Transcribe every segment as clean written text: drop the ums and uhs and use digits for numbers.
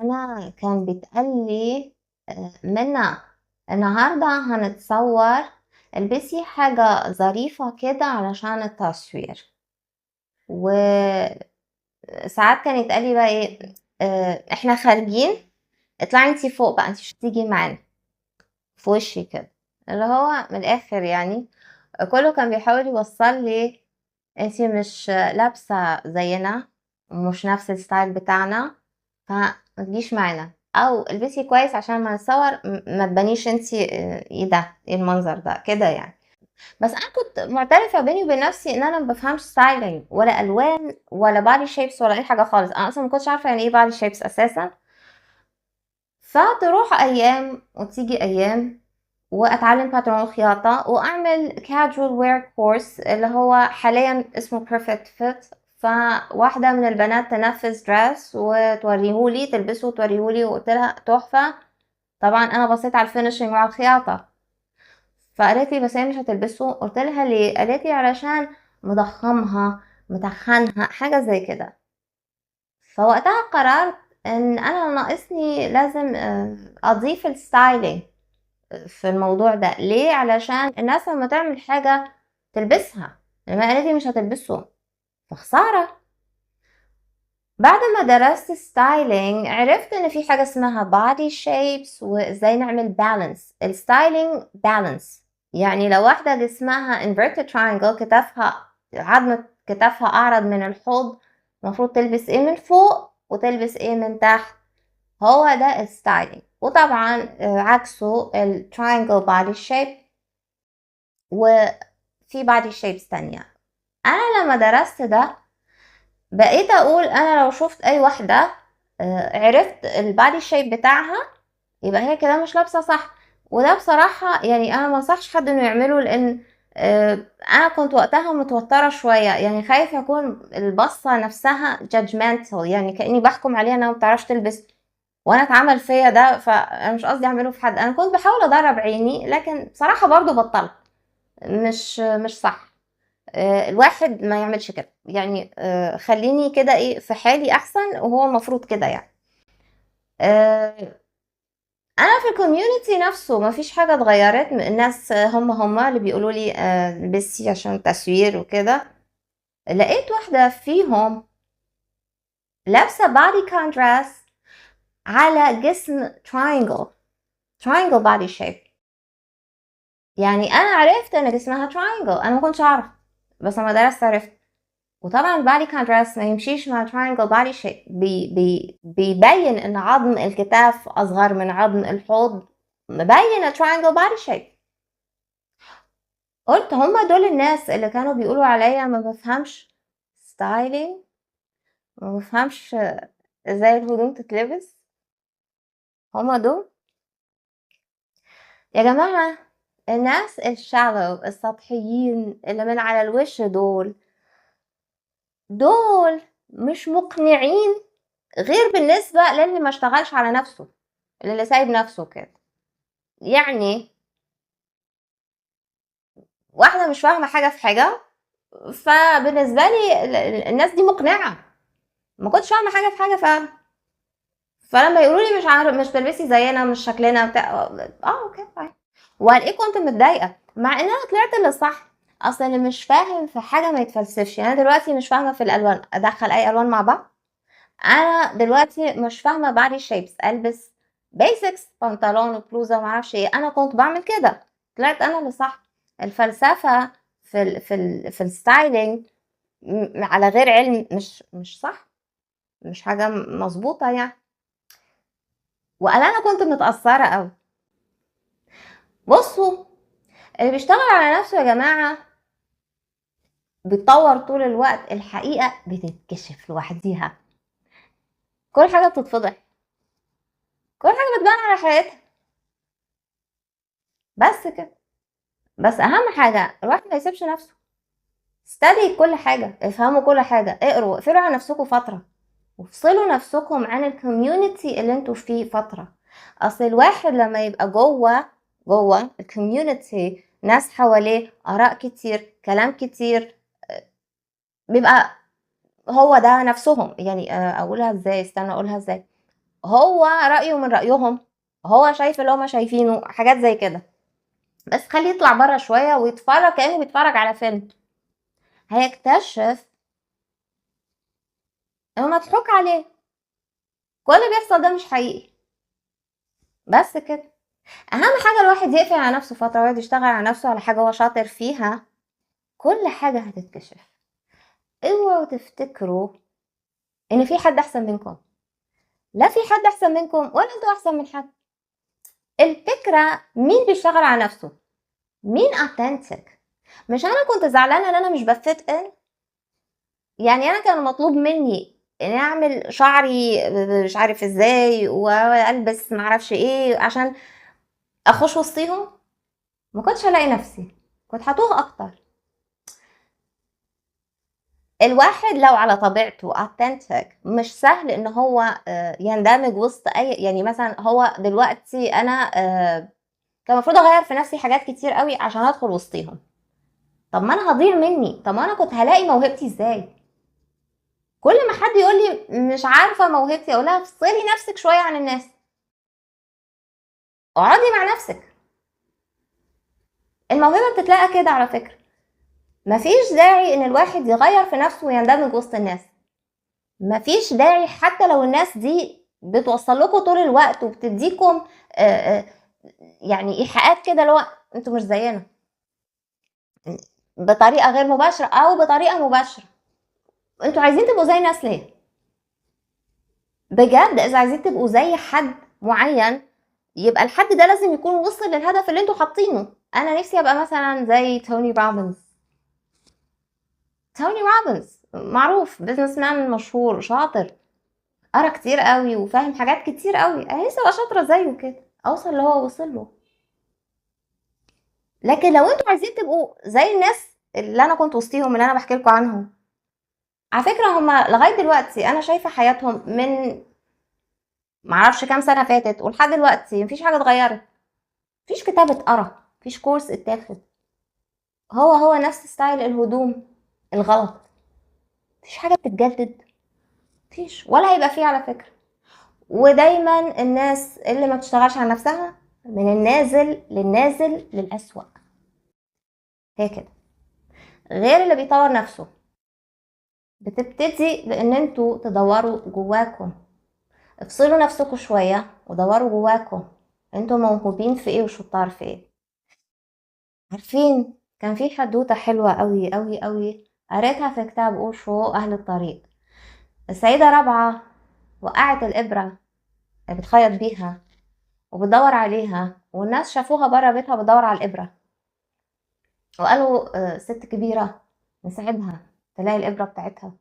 أنا كان بيتقال لي منى النهاردة هنتصور، البسي حاجة ظريفة كده علشان التصوير. وساعات كان يتقال لي بقى ايه، احنا خارجين، اطلعي انتي فوق بقى، انتي مش هتيجي معانا في وشي كده، اللي هو من الآخر يعني كله كان بيحاول يوصل لي انتي مش لابسة زينا ومش نفس الستايل بتاعنا، فما تجيش معانا، او البسي كويس عشان ما نتصور ما تبانيش انتي ايه ده، ايه المنظر ده كده يعني. بس انا كنت معترفة بيني وبين نفسي ان انا ما بفهمش ستايلينج ولا الوان ولا بادي شيبس ولا اي حاجة خالص. انا اصلا ما كنتش عارفة يعني ايه بادي شيبس اساسا. فتروح ايام وتيجي ايام واتعلم باترون خياطة واعمل casual wear course اللي هو حاليا اسمه perfect fit. فواحدة من البنات تنفذ دريس وتوريهولي تلبسه وتوريهولي وقلت لها تحفة. طبعا انا بصيت على الفينشنج وعلى الخياطة، فقالت لي بس هي مش هتلبسه. قلت لها ليه؟ قالت لي علشان مضخمها متخنها حاجة زي كده. فوقتها قررت ان انا ناقصني لازم اضيف الستايلينج في الموضوع ده. ليه؟ علشان الناس لما تعمل حاجة تلبسها، لما قالت لي مش هتلبسه فخسارة. بعد ما درست ستايلينج عرفت ان في حاجة اسمها body shapes وازاي نعمل بالانس. الستايلينج بالانس يعني لو واحدة جسمها inverted triangle، كتافها عظمة كتافها اعرض من الحوض، المفروض تلبس ايه من فوق وتلبس ايه من تحت. هو ده الستايلينج. وطبعا عكسه التراينجل بادي شيب، وفي بادي شيبس تانية. انا لما درست ده بقيت اقول انا لو شفت اي واحدة عرفت البادي شيب بتاعها يبقى هي كده مش لابسة صح. وده بصراحة يعني انا ما انصحش حد انه يعمله، لان انا كنت وقتها متوترة شوية، يعني خايفة اكون البصة نفسها judgmental، يعني كأني بحكم عليها انها ما بتعرفش تلبس وانا اتعمل فيا ده. فانا مش قصدي اعمله في حد، انا كنت بحاول ادرب عيني، لكن بصراحة برضو بطلت. مش صح. الواحد ما يعملش كده يعني. خليني كده ايه في حالي احسن، وهو المفروض كده يعني. آه، انا في الكوميونتي نفسه ما فيش حاجة اتغيرت. الناس هم اللي بيقولوا لي لبسي عشان تصوير وكده. لقيت واحدة فيهم لابسة بادي كونتراست على جسم تراينجل بادي شيب. يعني انا عرفت ان جسمها تراينجل، انا ما كنتش اعرف، بس لما درست عرفت. وطبعا البادي كونتراست ما يمشيش مع تراينجل بادي شيب. بيبين ان عظم الكتاف اصغر من عظم الحوض، مبين تراينجل بادي شيب. قلت هما دول الناس اللي كانوا بيقولوا عليا ما بفهمش ستايلينج، ما بفهمش ازاي الهدوم تتلبس. هما دول يا جماعة. الناس الشالو السطحيين اللي من على الوش دول مش مقنعين غير بالنسبة للي ما اشتغلش على نفسه، اللي سايب نفسه كده. يعني واحدة مش فاهمة حاجة في حاجة، فبالنسبة لي الناس دي مقنعة. ما كنتش فاهمة حاجة في حاجة فعلا. فلما يقولوا لي مش عارف، مش تلبسي زينا، مش شكلنا بتاع، اوكي طيب. وقال ايه كنت متضايقة مع ان انا طلعت اللي صح. اصلا اللي مش فاهم في حاجة ما يتفلسفش. يعني انا دلوقتي مش فاهمة في الالوان، ادخل اي الوان مع بعض. انا دلوقتي مش فاهمه بادي شيبس، البس بيسكس بنطلون وبلوزه ومعرفش ايه. انا كنت بعمل كده، طلعت انا اللي صح. الفلسفه في الستايلينج على غير علم مش صح، مش حاجه مظبوطه يعني. انا كنت متاثره قوي. بصوا، اللي بيشتغل على نفسه يا جماعه بيتطور طول الوقت. الحقيقه بتتكشف لوحديها، كل حاجه بتتفضح، كل حاجه بتبان على حياتها. بس كده. بس اهم حاجه الواحد ما يسيبش نفسه. استدعي كل حاجه، افهموا كل حاجه، اقروا، اقفلوا على نفسكم فتره، وافصلوا نفسكم عن الكوميونتي اللي انتوا فيه فتره. اصل الواحد لما يبقى جوه الكوميونتي، ناس حواليه، اراء كتير، كلام كتير، بيبقى هو ده نفسهم. يعني اقولها ازاي؟ استنى اقولها ازاي. هو رأيه من رأيهم، هو شايف اللي هما شايفينه، حاجات زي كده. بس خليه يطلع بره شوية ويتفرج كأنه بيتفرج على فيلم، هيكتشف انه مضحوك عليه، كل اللي بيحصل ده مش حقيقي. بس كده. اهم حاجة الواحد يقفل على نفسه فترة ويقعد يشتغل على نفسه على حاجة هو شاطر فيها، كل حاجة هتتكشف. اوعوا تفتكروا ان في حد احسن منكم، لا في حد احسن منكم ولا انتوا احسن من حد. الفكرة مين بيشتغل على نفسه، مين authentic. مش انا كنت زعلانة ان انا مش بفت ان، يعني انا كان مطلوب مني ان اعمل شعري مش عارف ازاي والبس معرفش ايه عشان اخش وسطيهم، ما كنتش هلاقي نفسي، كنت هتوه اكتر. الواحد لو على طبيعته authentic مش سهل ان هو يندمج وسط اي، يعني مثلا هو دلوقتي انا كان المفروض اغير في نفسي حاجات كتير قوي عشان ادخل وسطيهم. طب ما انا هضيع مني، طب ما انا كنت هلاقي موهبتي ازاي؟ كل ما حد يقول لي مش عارفه موهبتي اقول لها افصلي نفسك شويه عن الناس، اقعدي مع نفسك. الموهبه بتتلاقى كده على فكره. مفيش داعي ان الواحد يغير في نفسه ويندمج وسط الناس، مفيش داعي حتى لو الناس دي بتوصل لكم طول الوقت وبتديكم يعني ايحاءات كده اللي هو انتوا مش زينا، بطريقه غير مباشره او بطريقه مباشره. انتوا عايزين تبقوا زي ناس ليه؟ بجد اذا عايزين تبقوا زي حد معين يبقى الحد ده لازم يكون وصل للهدف اللي انتوا حاطينه. انا نفسي ابقى مثلا زي توني روبنز. توني روبنز معروف بزنس مان مشهور شاطر، قرا كتير قوي وفاهم حاجات كتير قوي، انا نفسي ابقى شاطره زيه كده اوصل اللي هو وصل له. لكن لو انتوا عايزين تبقوا زي الناس اللي انا كنت وسطيهم اللي انا بحكي لكم عنهم، على فكره هما لغايه دلوقتي انا شايفه حياتهم من معرفش كام سنه فاتت ولحد دلوقتي مفيش حاجه اتغيرت، مفيش كتاب اتقرا، مفيش كورس اتاخد، هو نفس ستايل الهدوم الغلط، مفيش حاجه بتتجدد، مفيش ولا هيبقى فيه على فكره. ودايما الناس اللي ما بتشتغلش على نفسها من النازل للنازل للأسوأ، هي كده. غير اللي بيطور نفسه بتبتدي بان انتوا تدوروا جواكم، افصلوا نفسكم شوية ودوروا جواكم انتوا موهوبين في ايه وشطار في ايه. عارفين كان في حدوتة حلوة قوي قوي قوي قريتها في كتاب اوشو اهل الطريق. السيدة رابعة وقعت الابرة اللي بتخيط بيها وبتدور عليها، والناس شافوها بره بيتها بتدور على الابرة، وقالوا ست كبيرة نساعدها تلاقي الابرة بتاعتها،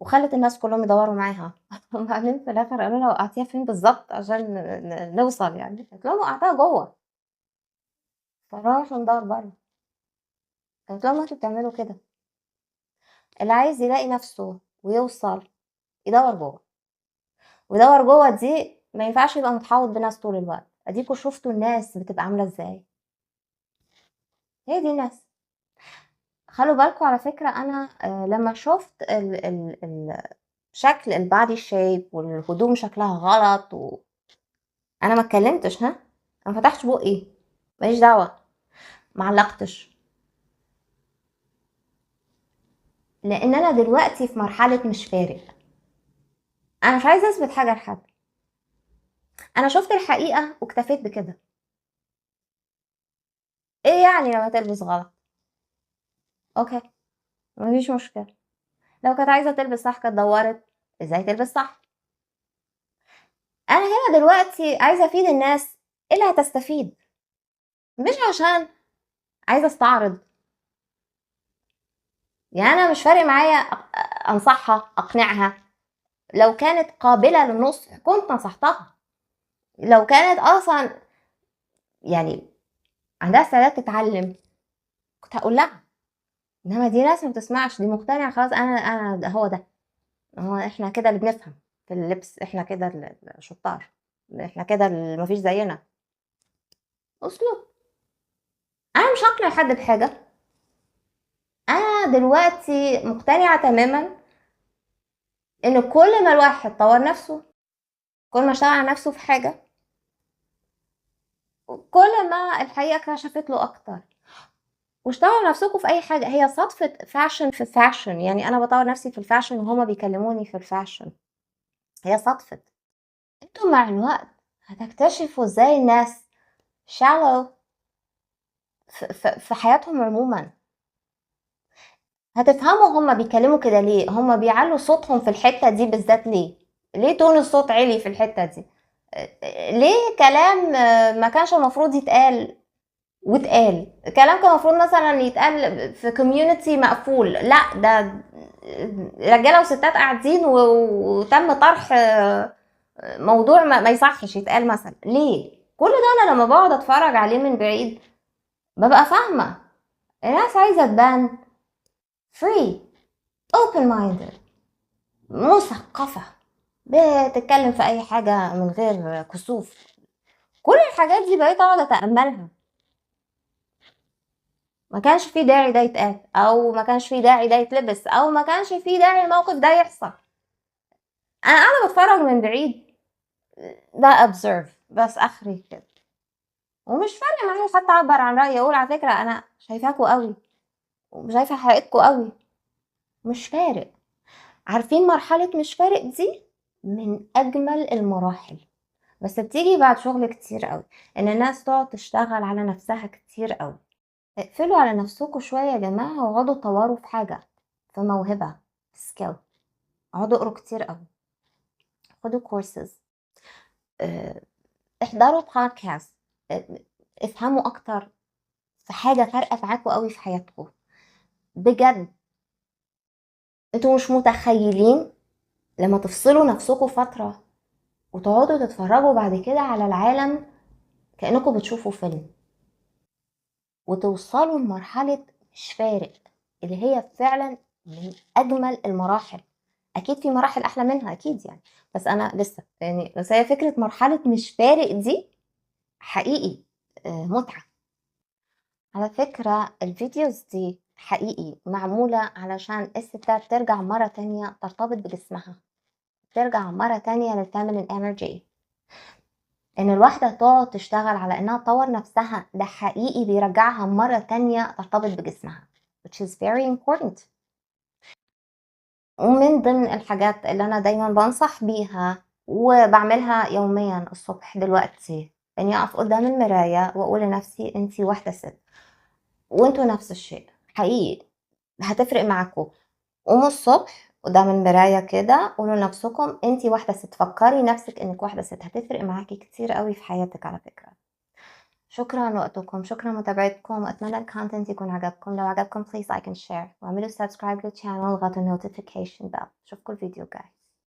وخلت الناس كلهم يدوروا معاها. وبعدين في الاخر قالوا لها وقعتيها فين بالظبط عشان نوصل، يعني قالت لهم وقعتها جوه. فراحوا ندور بره، قالت لهم انتوا بتعملوا كده، اللي عايز يلاقي نفسه ويوصل يدور جوه، ويدور جوه دي ما ينفعش يبقى متحوط بناس طول الوقت. اديكوا شفتوا الناس بتبقى عامله ازاي، هي دي الناس. خلوا بالكم على فكره انا لما شفت شكل البادي شيب والهدوم شكلها غلط انا ما اتكلمتش، انا ما فتحتش بقي، ماليش دعوه، ما علقتش، لان انا دلوقتي في مرحله مش فارق، انا مش عايزه اثبت حاجه لحد، انا شفت الحقيقه واكتفيت بكده. ايه يعني لما تلبس غلط؟ اوكي مفيش مشكله، لو كانت عايزه تلبس صح كانت دورت ازاي تلبس صح. انا هنا دلوقتي عايزه افيد الناس اللي هتستفيد، مش عشان عايزه استعرض. يعني انا مش فارق معايا انصحها اقنعها، لو كانت قابله للنصح كنت نصحتها، لو كانت اصلا يعني عندها استعداد تتعلم كنت هقول لها. انما دي ناس ما بتسمعش، دي مقتنعه خلاص انا ده هو ده، هو احنا كده اللي بنفهم في اللبس، احنا كده الشطار، احنا كده اللي مفيش زينا. اسلوب. انا مش هقنع حد بحاجه، انا دلوقتي مقتنعه تماما ان كل ما الواحد طور نفسه كل ما اشتغل على نفسه في حاجة كل ما الحقيقة كشفت له أكتر. واشتغلوا نفسكم في أي حاجة، هي صدفة فاشن في فاشن، يعني أنا بطور نفسي في الفاشن وهما بيكلموني في الفاشن، هي صدفة. انتوا مع الوقت هتكتشفوا ازاي الناس shallow في حياتهم عموما. هتفهموا هما بيكلموا كده ليه، هما بيعلوا صوتهم في الحتة دي بالذات ليه تون الصوت عالي في الحتة دي، ليه كلام ما كانش المفروض يتقال واتقال، كلام كان المفروض مثلا يتقال في كوميونتي مقفول، لا ده رجاله وستات قاعدين وتم طرح موضوع ما يصحش يتقال مثلا. ليه كل ده؟ انا لما بقعد اتفرج عليه من بعيد ببقى فاهمه الناس عايزه تبان free open minded مثقفه، بتتكلم في اي حاجه من غير كسوف. كل الحاجات دي بقيت اقعد اتاملها، ما كانش في داعي ده يتقال، او ما كانش في داعي ده يتلبس، او ما كانش في داعي الموقف ده يحصل. انا قاعده بتفرج من بعيد، ده observe بس اخري كده، ومش فارق معايا حتى اعبر عن رايي، اقول على فكره انا شايفاكوا قوي وشايفه حقيقتكوا قوي، مش فارق. عارفين مرحله مش فارق دي من اجمل المراحل، بس بتيجي بعد شغل كتير قوي، ان الناس تقعد تشتغل على نفسها كتير قوي. اقفلوا على نفسكوا شويه يا جماعه، واقعدوا طوروا في حاجه، في موهبه، سكيل، اقعدوا اقروا كتير قوي، خدوا كورسز، احضروا بودكاست، افهموا اكتر في حاجه فارقه معاكوا قوي في حياتكم بجد. انتوا مش متخيلين لما تفصلوا نفسكم فتره وتقعدوا تتفرجوا بعد كده على العالم كأنكم بتشوفوا فيلم، وتوصلوا لمرحله مش فارق اللي هي فعلا من اجمل المراحل. اكيد في مراحل احلى منها اكيد يعني، بس انا لسه يعني، بس هي فكره مرحله مش فارق دي حقيقي متعه. على فكرة الفيديوز دي حقيقي معمولة علشان الستات ترجع مرة تانية ترتبط بجسمها، ترجع مرة تانية للفيمينين انرجي. ان الواحدة تقعد تشتغل على انها تطور نفسها، ده حقيقي بيرجعها مرة تانية ترتبط بجسمها، which is very important. ومن ضمن الحاجات اللي انا دايما بنصح بيها وبعملها يوميا الصبح دلوقتي، اني اقف قدام المراية واقول لنفسي انتي واحدة ست، وانتوا نفس الشيء حقيقي هتفرق معاكم. قوموا الصبح قدام المراية كده قولوا لنفسكم انتي واحدة ست، فكري نفسك انك واحدة ست، هتفرق معاكي كتير قوي في حياتك على فكرة. شكرا لوقتكم، شكرا متابعتكم، واتمنى الكونتنت يكون عجبكم. لو عجبكم please like and share، واعملوا subscribe للchannel وغطوا النوتيفيكيشن bell. اشوفكم الفيديو الجاي.